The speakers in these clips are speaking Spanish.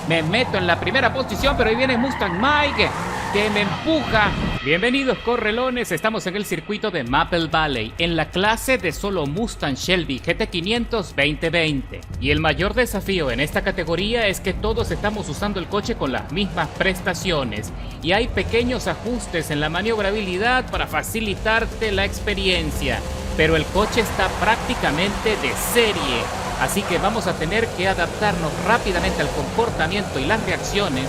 Me meto en la primera posición, pero ahí viene Mustang Mike, que me empuja. Bienvenidos, correlones. Estamos en el circuito de Maple Valley, en la clase de solo Mustang Shelby GT500 2020. Y el mayor desafío en esta categoría es que todos estamos usando el coche con las mismas prestaciones. Y hay pequeños ajustes en la maniobrabilidad para facilitarte la experiencia. Pero el coche está prácticamente de serie. Así que vamos a tener que adaptarnos rápidamente al comportamiento y las reacciones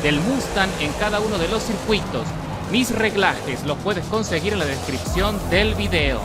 del Mustang en cada uno de los circuitos. Mis reglajes los puedes conseguir en la descripción del video.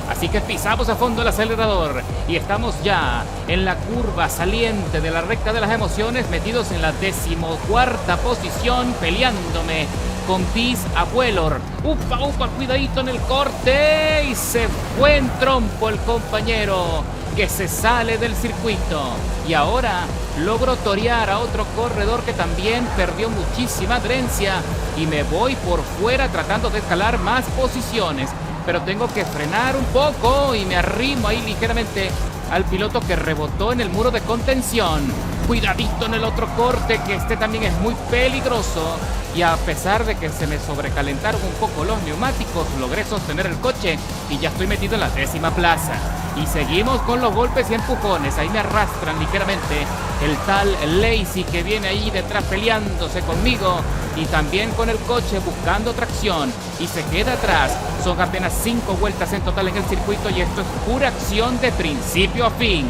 Así que pisamos a fondo el acelerador y estamos ya en la curva saliente de la recta de las emociones, metidos en la 14ª posición, peleándome con Bis Abuelor. Upa, cuidadito en el corte, y se fue en trompo el compañero, que se sale del circuito. Y ahora logro torear a otro corredor que también perdió muchísima adherencia y me voy por fuera tratando de escalar más posiciones, pero tengo que frenar un poco y me arrimo ahí ligeramente al piloto que rebotó en el muro de contención. Cuidadito en el otro corte, que este también es muy peligroso, y a pesar de que se me sobrecalentaron un poco los neumáticos, logré sostener el coche y ya estoy metido en la 10ª plaza. Y seguimos con los golpes y empujones. Ahí me arrastran ligeramente el tal Lazy, que viene ahí detrás peleándose conmigo y también con el coche buscando tracción, y se queda atrás. Son apenas 5 vueltas en total en el circuito y esto es pura acción de principio a fin.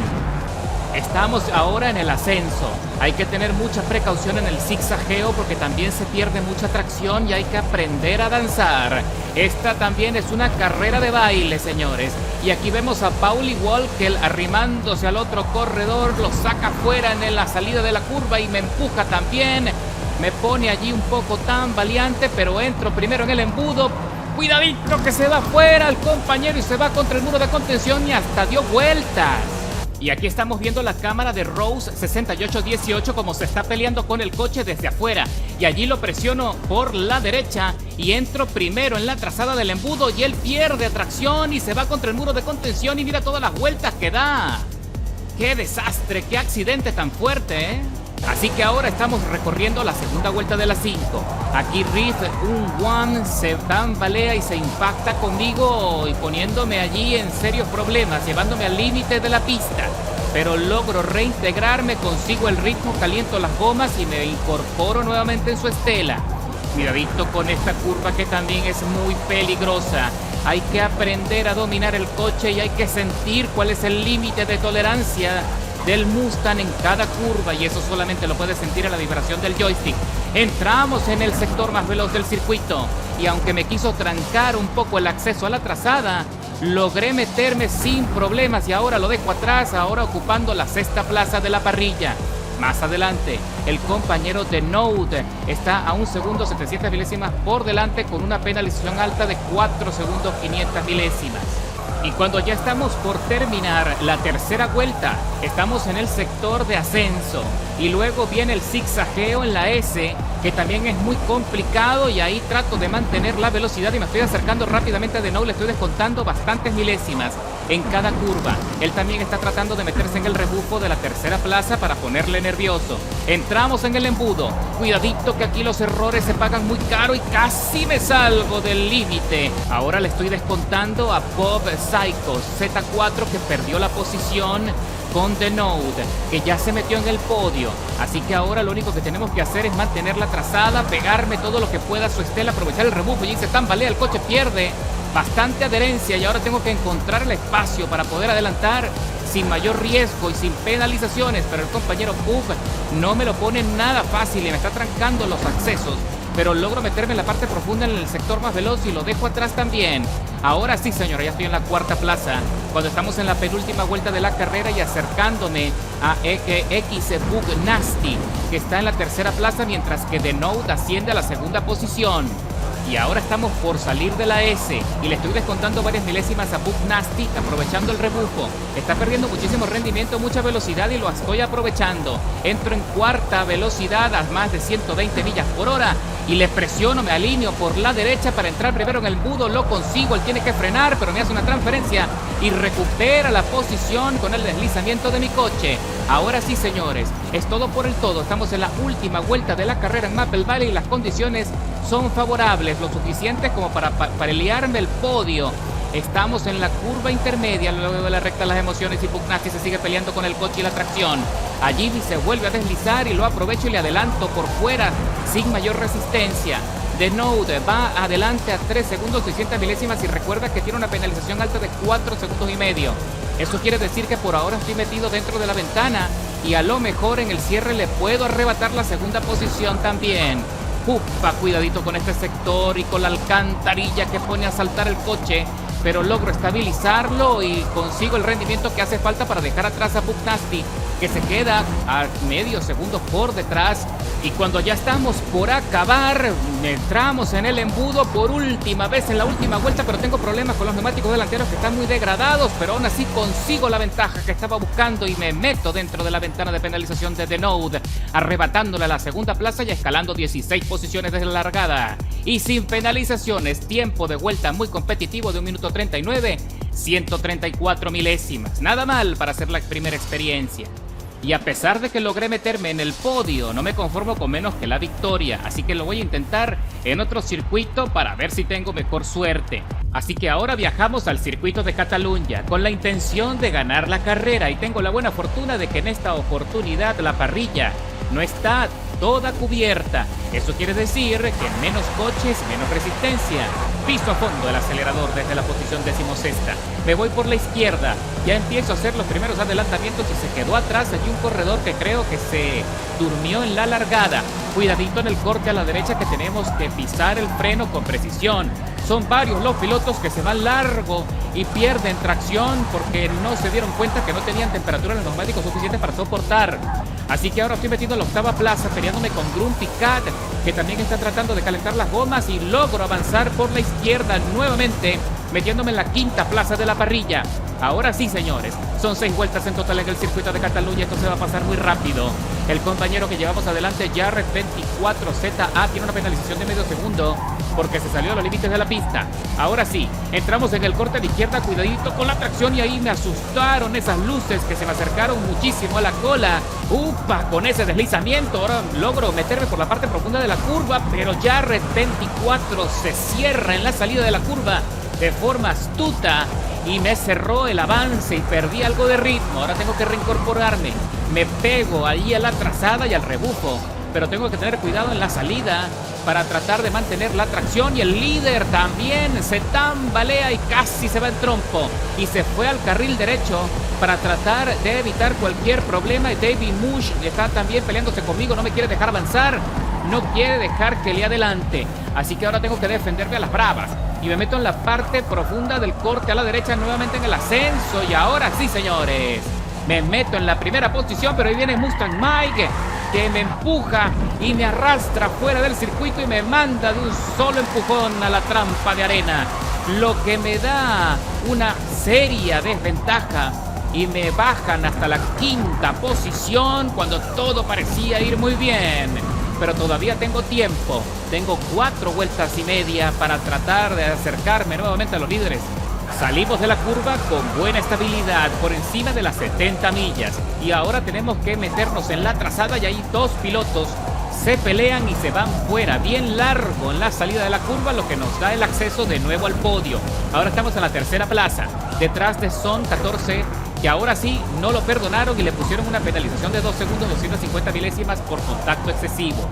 Estamos ahora en el ascenso. Hay que tener mucha precaución en el zigzagueo porque también se pierde mucha tracción y hay que aprender a danzar. Esta también es una carrera de baile, señores. Y aquí vemos a Pauli Walker arrimándose al otro corredor, lo saca fuera en la salida de la curva y me empuja también. Me pone allí un poco tan valiente, pero entro primero en el embudo. Cuidadito que se va fuera el compañero y se va contra el muro de contención y hasta dio vueltas. Y aquí estamos viendo la cámara de Rose 6818 como se está peleando con el coche desde afuera. Y allí lo presiono por la derecha y entro primero en la trazada del embudo y él pierde tracción y se va contra el muro de contención y mira todas las vueltas que da. ¡Qué desastre! ¡Qué accidente tan fuerte, eh! Así que ahora estamos recorriendo la segunda vuelta de las 5. Aquí Riff, un one, se tambalea y se impacta conmigo y poniéndome allí en serios problemas, llevándome al límite de la pista. Pero logro reintegrarme, consigo el ritmo, caliento las gomas y me incorporo nuevamente en su estela. Cuidadito con esta curva que también es muy peligrosa. Hay que aprender a dominar el coche y hay que sentir cuál es el límite de tolerancia del Mustang en cada curva, y eso solamente lo puedes sentir a la vibración del joystick. Entramos en el sector más veloz del circuito y aunque me quiso trancar un poco el acceso a la trazada, logré meterme sin problemas y ahora lo dejo atrás, ahora ocupando la 6ª plaza de la parrilla. Más adelante, el compañero de Node está a 1 segundo 700 milésimas por delante con una penalización alta de 4 segundos 500 milésimas. Y cuando ya estamos por terminar la tercera vuelta, estamos en el sector de ascenso y luego viene el zigzagueo en la S, que también es muy complicado, y ahí trato de mantener la velocidad y me estoy acercando rápidamente de nuevo, le estoy descontando bastantes milésimas en cada curva. Él también está tratando de meterse en el rebufo de la 3ª plaza para ponerle nervioso. Entramos en el embudo, cuidadito que aquí los errores se pagan muy caro y casi me salgo del límite. Ahora le estoy descontando a Bob Psycho Z4, que perdió la posición con The Node, que ya se metió en el podio. Así que ahora lo único que tenemos que hacer es mantener la trazada, pegarme todo lo que pueda a su estela, aprovechar el rebufo y se tambalea, el coche pierde bastante adherencia y ahora tengo que encontrar el espacio para poder adelantar sin mayor riesgo y sin penalizaciones, pero el compañero Puff no me lo pone nada fácil y me está trancando los accesos, pero logro meterme en la parte profunda en el sector más veloz y lo dejo atrás también. Ahora sí, señora, ya estoy en la 4ª plaza, cuando estamos en la penúltima vuelta de la carrera y acercándome a X Bug Nasty, que está en la 3ª plaza, mientras que The Node asciende a la 2ª posición. Y ahora estamos por salir de la S y le estoy descontando varias milésimas a Bug Nasty, aprovechando el rebufo. Está perdiendo muchísimo rendimiento, mucha velocidad y lo estoy aprovechando. Entro en 4ª velocidad a más de 120 millas por hora y le presiono, me alineo por la derecha para entrar primero en el embudo. Lo consigo, él tiene que frenar, pero me hace una transferencia y recupera la posición con el deslizamiento de mi coche. Ahora sí, señores, es todo por el todo. Estamos en la última vuelta de la carrera en Maple Valley y las condiciones son favorables, lo suficiente como para pelearme el podio. Estamos en la curva intermedia, luego de la recta de las emociones, y Pugnasty se sigue peleando con el coche y la tracción. Allí se vuelve a deslizar y lo aprovecho y le adelanto por fuera sin mayor resistencia. Denode va adelante a 3 segundos 600 milésimas y recuerda que tiene una penalización alta de 4 segundos y medio. Eso quiere decir que por ahora estoy metido dentro de la ventana y a lo mejor en el cierre le puedo arrebatar la segunda posición también. Upa, cuidadito con este sector y con la alcantarilla que pone a saltar el coche, pero logro estabilizarlo y consigo el rendimiento que hace falta para dejar atrás a Pugnasty, que se queda a medio segundo por detrás. Y cuando ya estamos por acabar, entramos en el embudo por última vez en la última vuelta, pero tengo problemas con los neumáticos delanteros que están muy degradados, pero aún así consigo la ventaja que estaba buscando y me meto dentro de la ventana de penalización de Denode, arrebatándole a la segunda plaza y escalando 16 posiciones desde la largada. Y sin penalizaciones, tiempo de vuelta muy competitivo de 1 minuto 39, 134 milésimas. Nada mal para hacer la primera experiencia. Y a pesar de que logré meterme en el podio, no me conformo con menos que la victoria, así que lo voy a intentar en otro circuito para ver si tengo mejor suerte. Así que ahora viajamos al circuito de Cataluña con la intención de ganar la carrera, y tengo la buena fortuna de que en esta oportunidad la parrilla no está toda cubierta. Eso quiere decir que menos coches, menos resistencia. Piso a fondo el acelerador desde la posición 16ª. Me voy por la izquierda. Ya empiezo a hacer los primeros adelantamientos y se quedó atrás allí un corredor que creo que se durmió en la largada. Cuidadito en el corte a la derecha, que tenemos que pisar el freno con precisión. Son varios los pilotos que se van largo y pierden tracción porque no se dieron cuenta que no tenían temperatura en los neumáticos suficiente para soportar. Así que ahora estoy metido en la octava plaza, peleándome con Grumpy Cat, que también está tratando de calentar las gomas, y logro avanzar por la izquierda nuevamente, metiéndome en la quinta plaza de la parrilla. Ahora sí, señores, son 6 vueltas en total en el circuito de Cataluña. Esto se va a pasar muy rápido. El compañero que llevamos adelante, Jarrett 24ZA, tiene una penalización de medio segundo porque se salió a los límites de la pista. Ahora sí, entramos en el corte de izquierda, cuidadito con la tracción, y ahí me asustaron esas luces que se me acercaron muchísimo a la cola. ¡Upa! Con ese deslizamiento ahora logro meterme por la parte profunda de la curva, pero Jarrett 24 se cierra en la salida de la curva de forma astuta y me cerró el avance y perdí algo de ritmo. Ahora tengo que reincorporarme. Me pego ahí a la trazada y al rebufo, pero tengo que tener cuidado en la salida para tratar de mantener la tracción. Y el líder también se tambalea y casi se va en trompo y se fue al carril derecho para tratar de evitar cualquier problema. Y David Mush está también peleándose conmigo, no me quiere dejar avanzar, no quiere dejar que le adelante, así que ahora tengo que defenderme a las bravas y me meto en la parte profunda del corte a la derecha, nuevamente en el ascenso. Y ahora sí, señores, me meto en la primera posición, pero ahí viene Mustang Mike, que me empuja y me arrastra fuera del circuito y me manda de un solo empujón a la trampa de arena, lo que me da una seria desventaja y me bajan hasta la quinta posición cuando todo parecía ir muy bien. Pero todavía tengo tiempo, tengo 4 vueltas y media para tratar de acercarme nuevamente a los líderes. Salimos de la curva con buena estabilidad, por encima de las 70 millas. Y ahora tenemos que meternos en la trazada y ahí 2 pilotos se pelean y se van fuera, bien largo en la salida de la curva, lo que nos da el acceso de nuevo al podio. Ahora estamos en la tercera plaza, detrás de Son 14, que ahora sí no lo perdonaron y le pusieron una penalización de 2 segundos 250 milésimas por contacto excesivo.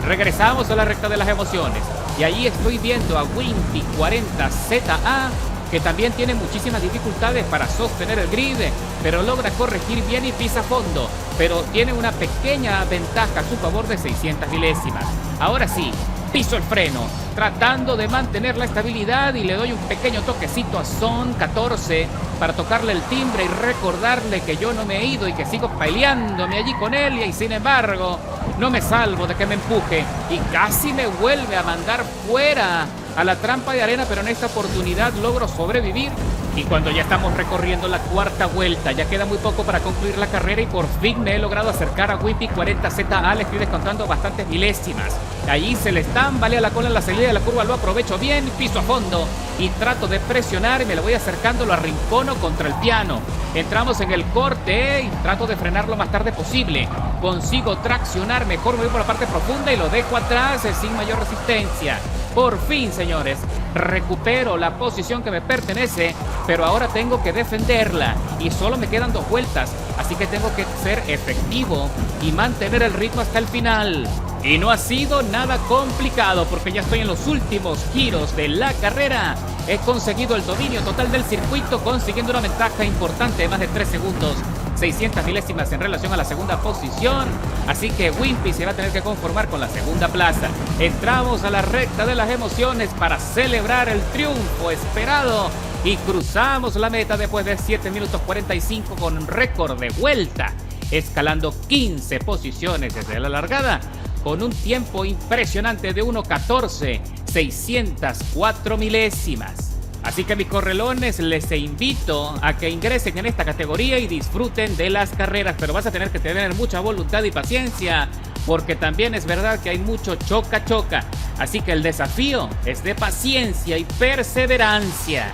Regresamos a la recta de las emociones y ahí estoy viendo a Wimpy 40ZA, que también tiene muchísimas dificultades para sostener el grid, pero logra corregir bien y pisa a fondo, pero tiene una pequeña ventaja a su favor de 600 milésimas. Ahora sí, piso el freno, tratando de mantener la estabilidad, y le doy un pequeño toquecito a Son 14 para tocarle el timbre y recordarle que yo no me he ido y que sigo peleándome allí con él, y sin embargo no me salvo de que me empuje y casi me vuelve a mandar fuera a la trampa de arena, pero en esta oportunidad logro sobrevivir Y cuando ya estamos recorriendo la cuarta vuelta, ya queda muy poco para concluir la carrera y por fin me he logrado acercar a Wimpy 40ZA. Le estoy descontando bastantes milésimas. Allí se le tambalea la cola en la salida de la curva, lo aprovecho bien, piso a fondo y trato de presionar y me lo voy acercando, lo arrincono contra el piano. Entramos en el corte y trato de frenar lo más tarde posible. Consigo traccionar mejor, me voy por la parte profunda y lo dejo atrás sin mayor resistencia. Por fin, señores, recupero la posición que me pertenece, pero ahora tengo que defenderla y solo me quedan 2 vueltas, así que tengo que ser efectivo y mantener el ritmo hasta el final. Y no ha sido nada complicado porque ya estoy en los últimos giros de la carrera. He conseguido el dominio total del circuito, consiguiendo una ventaja importante de más de 3 segundos. 600 milésimas en relación a la segunda posición, así que Wimpy se va a tener que conformar con la segunda plaza. Entramos a la recta de las emociones para celebrar el triunfo esperado y cruzamos la meta después de 7 minutos 45 con récord de vuelta, escalando 15 posiciones desde la largada con un tiempo impresionante de 1:14, 604 milésimas. Así que mis correlones, les invito a que ingresen en esta categoría y disfruten de las carreras, pero vas a tener que tener mucha voluntad y paciencia, porque también es verdad que hay mucho choca-choca. Así que el desafío es de paciencia y perseverancia.